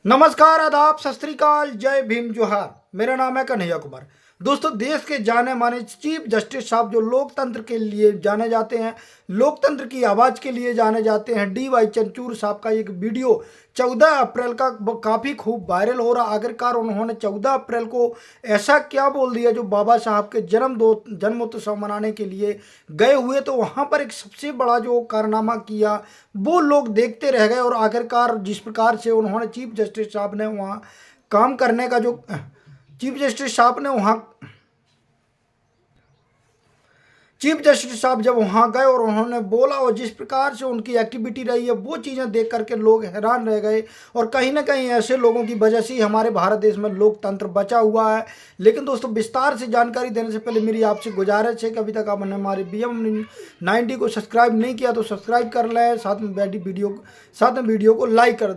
नमस्कार, आदाब, सत श्री अकाल, जय भीम, जोहार। मेरा नाम है कन्हैया कुमार। दोस्तों, देश के जाने माने चीफ जस्टिस साहब जो लोकतंत्र के लिए जाने जाते हैं, लोकतंत्र की आवाज़ के लिए जाने जाते हैं, DY चंद्रचूड़ साहब का एक वीडियो 14 अप्रैल का काफ़ी खूब वायरल हो रहा। आखिरकार उन्होंने 14 अप्रैल को ऐसा क्या बोल दिया जो बाबा साहब के जन्मोत्सव मनाने के लिए गए हुए, तो वहाँ पर एक सबसे बड़ा जो कारनामा किया वो लोग देखते रह गए। और आखिरकार जिस प्रकार से उन्होंने चीफ जस्टिस साहब ने वहाँ काम करने का जो चीफ जस्टिस साहब ने वहाँ चीफ जस्टिस साहब जब वहाँ गए और उन्होंने बोला, और जिस प्रकार से उनकी एक्टिविटी रही है वो चीज़ें देख करके लोग हैरान रह गए। और कहीं ना कहीं ऐसे लोगों की वजह से ही हमारे भारत देश में लोकतंत्र बचा हुआ है। लेकिन दोस्तों, विस्तार से जानकारी देने से पहले मेरी आपसे गुजारिश है कि अभी तक आपने हमारे BM90 को सब्सक्राइब नहीं किया तो सब्सक्राइब कर लें, साथ में वीडियो को लाइक कर।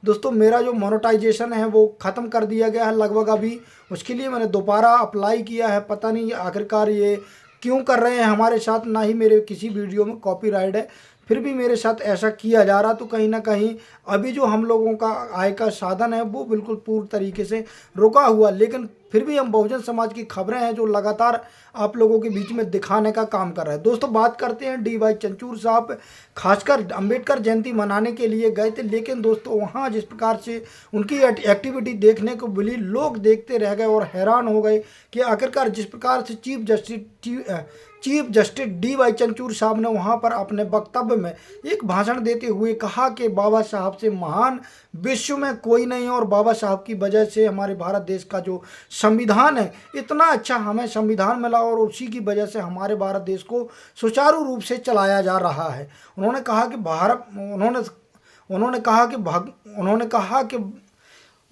दोस्तों, मेरा जो मोनेटाइजेशन है वो ख़त्म कर दिया गया है लगभग अभी। उसके लिए मैंने दोबारा अप्लाई किया है। पता नहीं आखिरकार ये क्यों कर रहे हैं हमारे साथ। ना ही मेरे किसी वीडियो में कॉपीराइट है, फिर भी मेरे साथ ऐसा किया जा रहा। तो कहीं ना कहीं अभी जो हम लोगों का आय का साधन है वो बिल्कुल पूर्ण तरीके से रुका हुआ। लेकिन फिर भी हम बहुजन समाज की खबरें हैं जो लगातार आप लोगों के बीच में दिखाने का काम कर रहे हैं। दोस्तों, बात करते हैं DY चंद्रचूड़ साहब खासकर अंबेडकर जयंती मनाने के लिए गए थे। लेकिन दोस्तों, वहाँ जिस प्रकार से उनकी एक्टिविटी देखने को मिली, लोग देखते रह गए और हैरान हो गए कि आखिरकार जिस प्रकार से चीफ जस्टिस DY चंद्रचूड़ साहब ने वहाँ पर अपने वक्तव्य में एक भाषण देते हुए कहा कि बाबा साहब से महान विश्व में कोई नहीं है, और बाबा साहब की वजह से हमारे भारत देश का जो संविधान है, इतना अच्छा हमें संविधान मिला, और उसी की वजह से हमारे भारत देश को सुचारू रूप से चलाया जा रहा है। उन्होंने कहा कि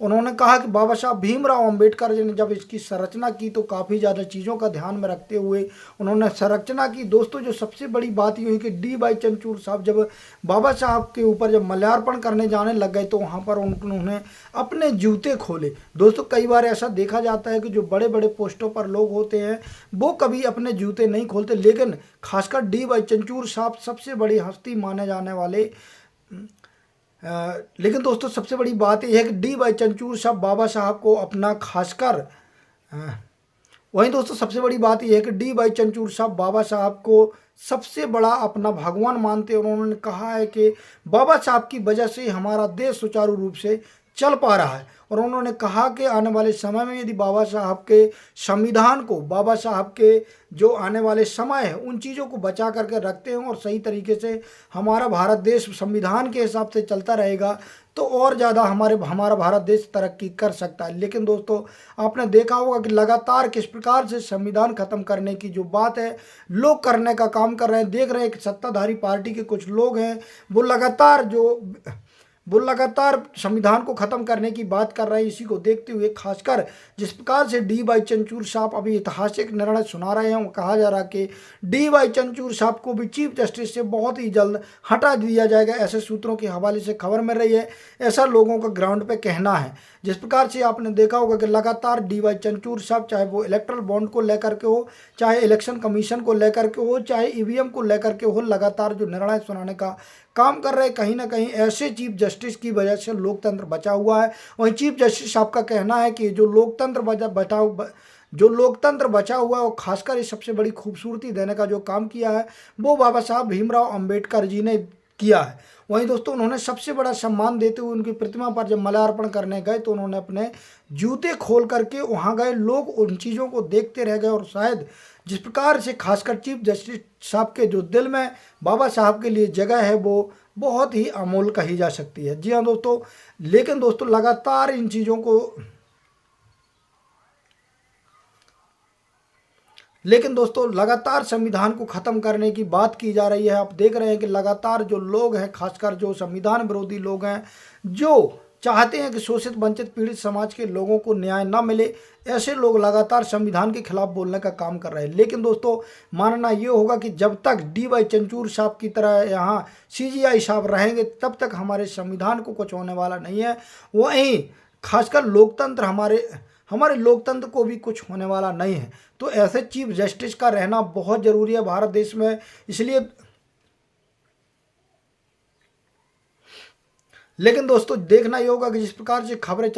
उन्होंने कहा कि बाबा साहब भीमराव अंबेडकर जी ने जब इसकी संरचना की तो काफ़ी ज़्यादा चीज़ों का ध्यान में रखते हुए उन्होंने संरचना की। दोस्तों, जो सबसे बड़ी बात ये हुई कि DY चंद्रचूड़ साहब जब बाबा साहब के ऊपर जब माल्यार्पण करने जाने लग गए तो वहाँ पर उन्होंने अपने जूते खोले। दोस्तों, कई बार ऐसा देखा जाता है कि जो बड़े बड़े पोस्टों पर लोग होते हैं वो कभी अपने जूते नहीं खोलते, लेकिन खासकर DY चंद्रचूड़ साहब सबसे बड़ी हस्ती माने जाने वाले। लेकिन दोस्तों, सबसे बड़ी बात यह है कि DY चंद्रचूड़ साहब बाबा साहब को अपना खासकर वहीं दोस्तों, सबसे बड़ी बात यह है कि DY चंद्रचूड़ साहब बाबा साहब को सबसे बड़ा अपना भगवान मानते हैं। उन्होंने कहा है कि बाबा साहब की वजह से हमारा देश सुचारू रूप से चल पा रहा है। और उन्होंने कहा कि आने वाले समय में यदि बाबा साहब के संविधान को, बाबा साहब के जो आने वाले समय है उन चीज़ों को बचा करके रखते हैं और सही तरीके से हमारा भारत देश संविधान के हिसाब से चलता रहेगा तो और ज़्यादा हमारा भारत देश तरक्की कर सकता है। लेकिन दोस्तों, आपने देखा होगा कि लगातार किस प्रकार से संविधान खत्म करने की जो बात है लोग करने का काम कर रहे हैं। देख रहे हैं कि सत्ताधारी पार्टी के कुछ लोग हैं वो लगातार संविधान को खत्म करने की बात कर रहे हैं। इसी को देखते हुए खासकर जिस प्रकार से DY चंद्रचूड़ साहब अभी ऐतिहासिक निर्णय सुना रहे हैं, कहा जा रहा है कि DY चंद्रचूड़ साहब को भी चीफ जस्टिस से बहुत ही जल्द हटा दिया जाएगा। ऐसे सूत्रों के हवाले से खबर मिल रही है, ऐसा लोगों का ग्राउंड पे कहना है। जिस प्रकार से आपने देखा होगा कि लगातार DY चंद्रचूड़ साहब, चाहे वो इलेक्ट्रल बॉन्ड को लेकर के हो, चाहे इलेक्शन कमीशन को लेकर के हो, चाहे EVM को लेकर के हो, लगातार जो निर्णय सुनाने का काम कर रहे हैं। कहीं ना कहीं ऐसे चीफ जस्टिस की वजह से लोकतंत्र बचा हुआ है। वहीं चीफ जस्टिस साहब का कहना है कि जो लोकतंत्र बचा हुआ है, और खासकर इस सबसे बड़ी खूबसूरती देने का जो काम किया है वो बाबा साहब भीमराव अंबेडकर जी ने किया है। वहीं दोस्तों, उन्होंने सबसे बड़ा सम्मान देते हुए उनकी प्रतिमा पर जब माल्यार्पण करने गए तो उन्होंने अपने जूते खोल करके वहाँ गए। लोग उन चीज़ों को देखते रह गए, और शायद जिस प्रकार से खासकर चीफ जस्टिस साहब के जो दिल में बाबा साहब के लिए जगह है वो बहुत ही अमोल कही जा सकती है। जी हाँ दोस्तों, लेकिन दोस्तों लगातार इन चीज़ों को लेकिन दोस्तों लगातार संविधान को ख़त्म करने की बात की जा रही है। आप देख रहे हैं कि लगातार जो लोग हैं, खासकर जो संविधान विरोधी लोग हैं, जो चाहते हैं कि शोषित वंचित पीड़ित समाज के लोगों को न्याय ना मिले, ऐसे लोग लगातार संविधान के खिलाफ बोलने का काम कर रहे हैं। लेकिन दोस्तों, मानना ये होगा कि जब तक DY चंद्रचूड़ साहब की तरह यहाँ CGI साहब रहेंगे तब तक हमारे संविधान को कुछ होने वाला नहीं है। वहीं खासकर हमारे लोकतंत्र को भी कुछ होने वाला नहीं है। तो ऐसे चीफ जस्टिस का रहना बहुत ज़रूरी है भारत देश में। इसलिए लेकिन दोस्तों देखना ये होगा कि जिस प्रकार से खबरें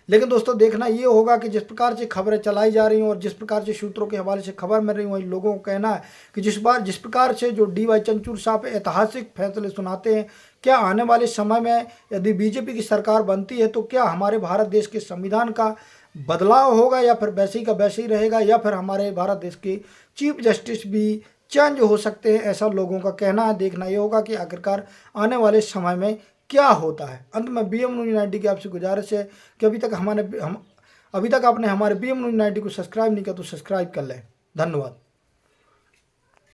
लेकिन दोस्तों देखना ये होगा कि जिस प्रकार से खबरें चलाई जा रही हैं और जिस प्रकार से सूत्रों के हवाले से खबर मिल रही है, वही लोगों को कहना है कि जिस प्रकार से जो DY चंद्रचूड़ साहब ऐतिहासिक फैसले सुनाते हैं, क्या आने वाले समय में यदि BJP की सरकार बनती है तो क्या हमारे भारत देश के संविधान का बदलाव होगा या फिर वैसे ही का वैसे ही रहेगा, या फिर हमारे भारत देश के चीफ जस्टिस भी चेंज हो सकते हैं, ऐसा लोगों का कहना है। देखना ये होगा कि आखिरकार आने वाले समय में क्या होता है। अंत में BM न्यूज़ 90 की आपसे गुजारिश है कि अभी तक आपने हमारे BM न्यूज़ 90 को सब्सक्राइब नहीं किया तो सब्सक्राइब कर लें। धन्यवाद।